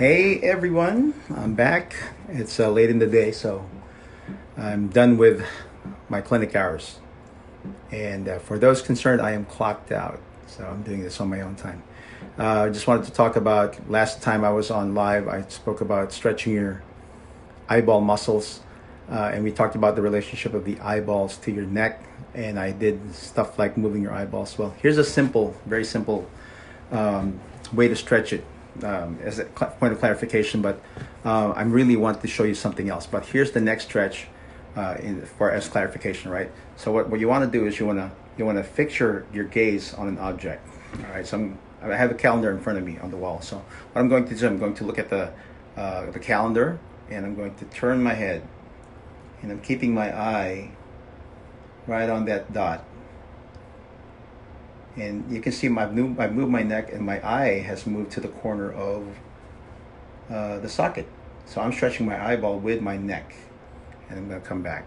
Hey everyone, I'm back. It's late in the day, so I'm done with my clinic hours. And for those concerned, I am clocked out, so I'm doing this on my own time. I just wanted to talk about last time I was on live, I spoke about stretching your eyeball muscles, and we talked about the relationship of the eyeballs to your neck. And I did stuff like moving your eyeballs. Well, here's a simple, very simple way to stretch it as a point of clarification, but I really want to show you something else. But here's the next stretch for as clarification, right? So what you want to do is you want to fix your gaze on an object. All right. So I have a calendar in front of me on the wall. So what I'm going to do, I'm going to look at the calendar, and I'm going to turn my head, and I'm keeping my eye right on that dot. And you can see I've moved my neck, and my eye has moved to the corner of the socket. So I'm stretching my eyeball with my neck, and I'm going to come back.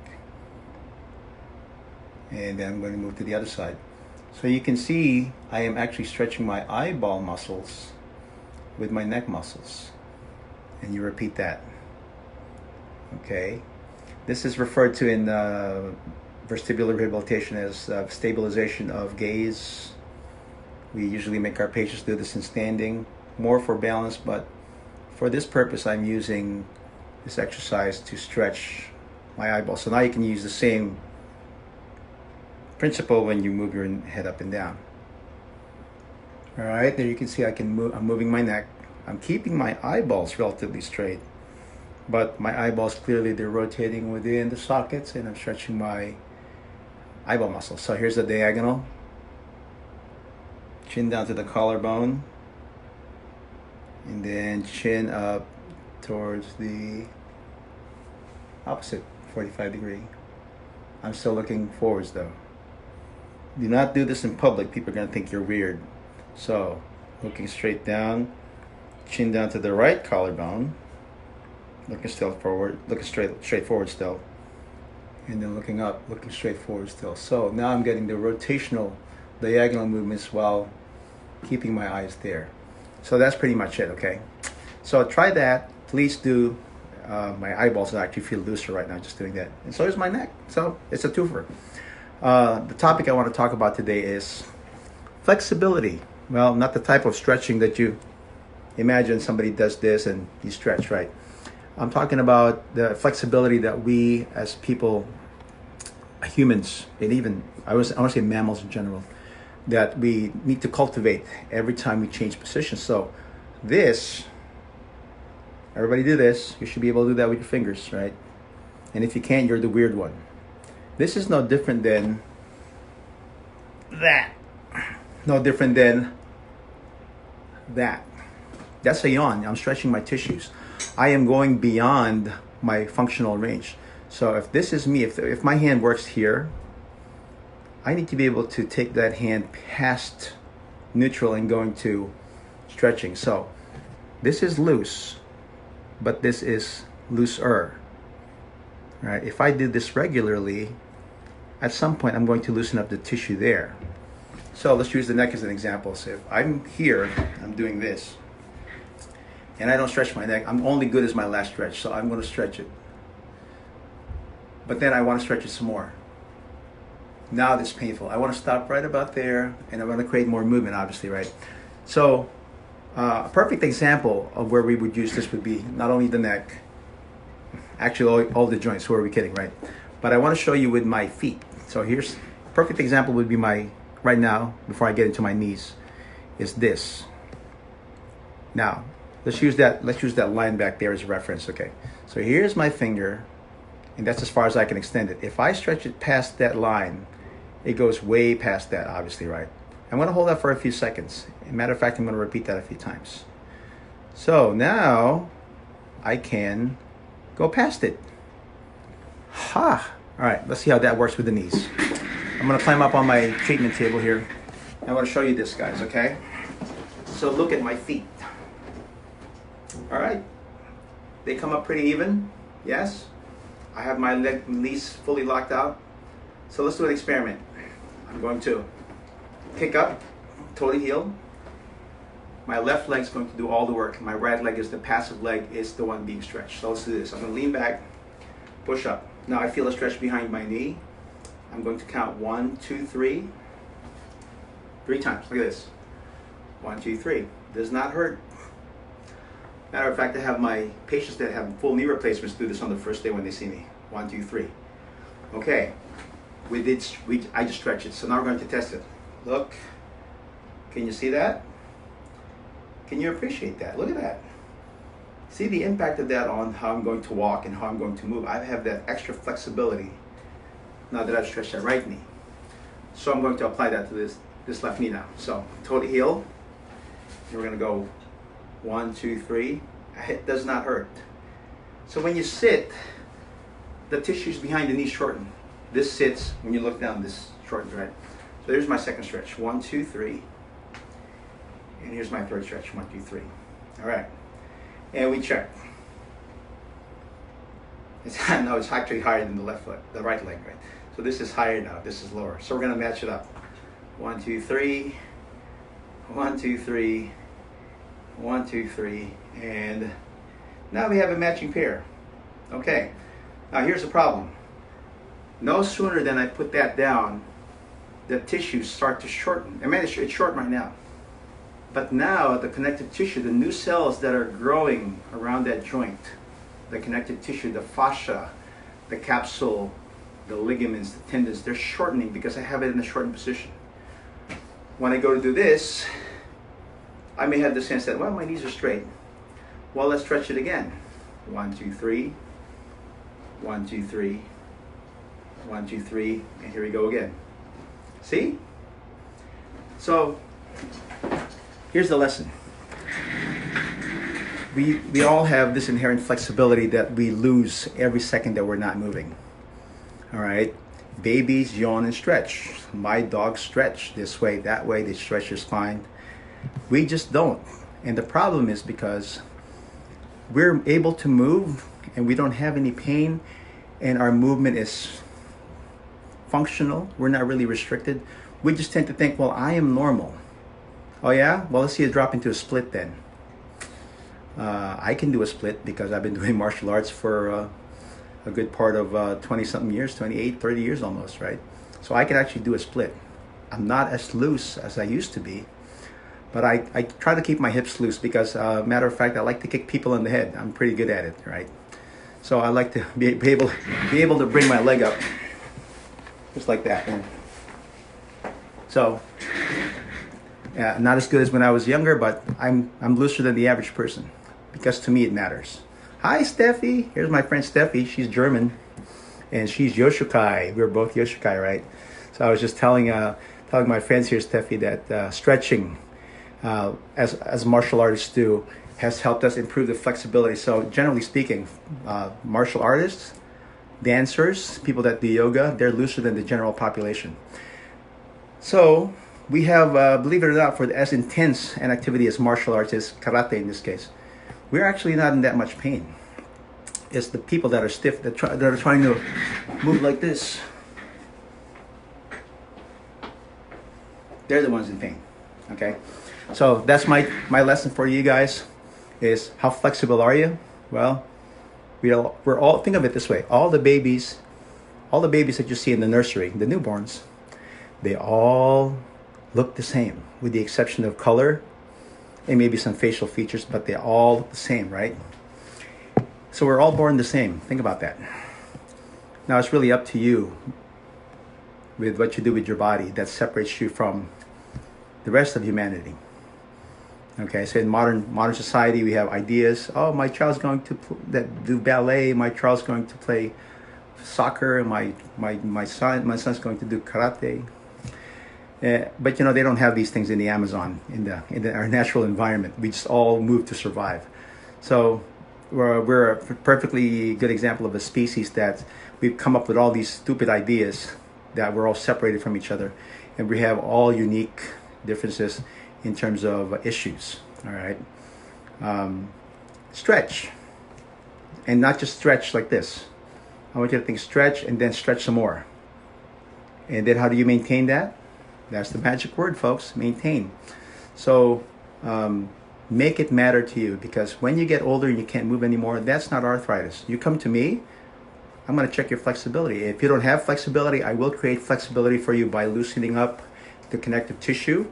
And then I'm going to move to the other side. So you can see I am actually stretching my eyeball muscles with my neck muscles. And you repeat that. Okay. This is referred to in vestibular rehabilitation as stabilization of gaze. We usually make our patients do this in standing, more for balance, but for this purpose, I'm using this exercise to stretch my eyeball. So now you can use the same principle when you move your head up and down. All right, there you can see I'm moving my neck. I'm keeping my eyeballs relatively straight, but my eyeballs clearly they're rotating within the sockets, and I'm stretching my eyeball muscles. So here's the diagonal. Chin down to the collarbone, and then chin up towards the opposite 45 degree. I'm still looking forwards though. Do not do this in public. People are going to think you're weird. So looking straight down, chin down to the right collarbone, looking straight forward still, and then looking up, looking straight forward still. So now I'm getting the rotational diagonal movements while keeping my eyes there. So that's pretty much it, okay? So try that. Please do. My eyeballs actually feel looser right now just doing that. And so is my neck. So it's a twofer. The topic I want to talk about today is flexibility. Well, not the type of stretching that you imagine somebody does this and you stretch, right? I'm talking about the flexibility that we as people, humans, and even I want to say mammals in general, that we need to cultivate every time we change position. So everybody do this. You should be able to do that with your fingers, right? And if you can't, you're the weird one. This is no different than that. No different than that. That's a yawn. I'm stretching my tissues. I am going beyond my functional range. So if this is me, if my hand works here, I need to be able to take that hand past neutral and going to stretching. So this is loose, but this is looser. Right? If I do this regularly, at some point I'm going to loosen up the tissue there. So let's use the neck as an example. So if I'm here, I'm doing this, and I don't stretch my neck, I'm only good as my last stretch. So I'm going to stretch it. But then I want to stretch it some more. Now that's painful. I want to stop right about there, and I want to create more movement, obviously, right? So a perfect example of where we would use this would be not only the neck, actually all the joints. Who are we kidding, right? But I want to show you with my feet. So here's a perfect example would be right now, before I get into my knees, is this. Now, let's use that line back there as a reference, okay? So here's my finger, and that's as far as I can extend it. If I stretch it past that line, it goes way past that, obviously, right? I'm going to hold that for a few seconds. As a matter of fact, I'm going to repeat that a few times. So now I can go past it. Ha! All right, let's see how that works with the knees. I'm going to climb up on my treatment table here. I want to show you this, guys, okay? So look at my feet. All right. They come up pretty even, yes? I have my knees fully locked out. So let's do an experiment. I'm going to kick up, totally healed. My left leg is going to do all the work. My right leg is the passive leg, is the one being stretched. So let's do this. I'm going to lean back, push up. Now I feel a stretch behind my knee. I'm going to count 1, 2, 3. 3 times. Look at this. 1, 2, 3. Does not hurt. Matter of fact, I have my patients that have full knee replacements do this on the first day when they see me. 1, 2, 3. Okay. I just stretched it. So now we're going to test it. Look. Can you see that? Can you appreciate that? Look at that. See the impact of that on how I'm going to walk and how I'm going to move. I have that extra flexibility now that I've stretched that right knee. So I'm going to apply that to this left knee now. So total heel. And we're going to go 1, 2, 3. It does not hurt. So when you sit, the tissues behind the knee shorten. This sits, when you look down, this shortens, right? So there's my second stretch. 1, 2, 3. And here's my third stretch. 1, 2, 3. All right. And we check. It's actually higher than the right leg, right? So this is higher now. This is lower. So we're going to match it up. 1, 2, 3. 1, 2, 3. 1, 2, 3. And now we have a matching pair. Okay. Now here's the problem. No sooner than I put that down, the tissues start to shorten. I mean, it's short right now. But now the connective tissue, the new cells that are growing around that joint, the connective tissue, the fascia, the capsule, the ligaments, the tendons, they're shortening because I have it in a shortened position. When I go to do this, I may have the sense that, well, my knees are straight. Well, let's stretch it again. 1, 2, 3. 1, 2, 3. 1, 2, 3. And here we go again. See? So, here's the lesson. We all have this inherent flexibility that we lose every second that we're not moving. All right? Babies yawn and stretch. My dogs stretch this way, that way. They stretch their spine. We just don't. And the problem is because we're able to move and we don't have any pain and our movement is functional. We're not really restricted. We just tend to think, well, I am normal. Oh yeah? Well, let's see it drop into a split then. I can do a split because I've been doing martial arts for a good part of 20-something years, 28, 30 years almost, right? So I can actually do a split. I'm not as loose as I used to be, but I try to keep my hips loose because, matter of fact, I like to kick people in the head. I'm pretty good at it, right? So I like to be able to bring my leg up, just like that. So, not as good as when I was younger, but I'm looser than the average person because to me it matters. Hi, Steffi. Here's my friend Steffi. She's German, and she's Yoshikai. We're both Yoshikai, right? So I was just telling my friends here, Steffi, that stretching, as martial artists do, has helped us improve the flexibility. So generally speaking, martial artists, dancers, people that do yoga, they're looser than the general population. So we have, believe it or not, for as intense an activity as martial arts is, karate in this case, we're actually not in that much pain. It's the people that are stiff, that are trying to move like this. They're the ones in pain, okay? So that's my lesson for you guys is how flexible are you? Well, we're all, think of it this way, all the babies that you see in the nursery, the newborns, they all look the same with the exception of color and maybe some facial features, but they all look the same, right? So we're all born the same. Think about that. Now it's really up to you with what you do with your body that separates you from the rest of humanity. Okay, so in modern society, we have ideas. Oh, my child's going to do ballet. My child's going to play soccer. My son's going to do karate. But they don't have these things in the Amazon, in our natural environment. We just all move to survive. So we're a perfectly good example of a species that we've come up with all these stupid ideas that we're all separated from each other, and we have all unique differences in terms of issues. All right, stretch, and not just stretch like this. I want you to think stretch and then stretch some more. And then how do you maintain that? That's the magic word, folks. Maintain. So Make it matter to you, because when you get older and you can't move anymore, that's not arthritis. You come to me, I'm going to check your flexibility. If you don't have flexibility, I will create flexibility for you by loosening up the connective tissue.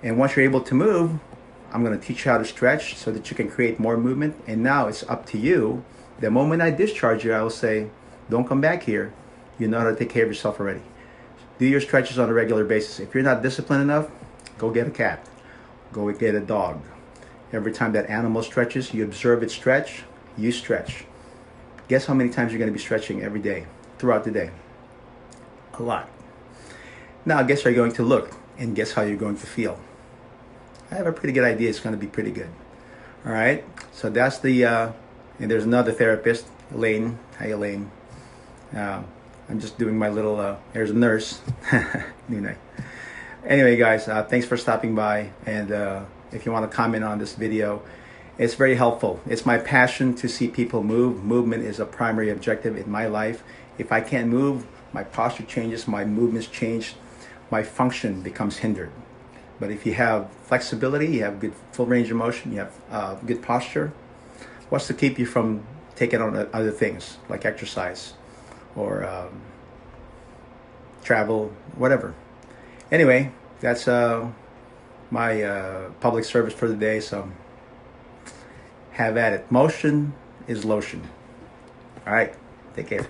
And once you're able to move, I'm going to teach you how to stretch so that you can create more movement. And now it's up to you. The moment I discharge you, I will say, don't come back here. You know how to take care of yourself already. Do your stretches on a regular basis. If you're not disciplined enough, go get a cat. Go get a dog. Every time that animal stretches, you observe it stretch, you stretch. Guess how many times you're going to be stretching every day, throughout the day? A lot. Now, guess how you're going to look, and guess how you're going to feel. I have a pretty good idea it's going to be pretty good. All right? So that's the, and there's another therapist, Elaine. Hi, Elaine. I'm just doing my little, there's a nurse. New night. Anyway, guys, thanks for stopping by. And if you want to comment on this video, it's very helpful. It's my passion to see people move. Movement is a primary objective in my life. If I can't move, my posture changes, my movements change, my function becomes hindered. But if you have flexibility, you have good full range of motion, you have good posture, what's to keep you from taking on other things like exercise or travel, whatever. Anyway, that's my public service for the day, so have at it. Motion is lotion. All right, take care.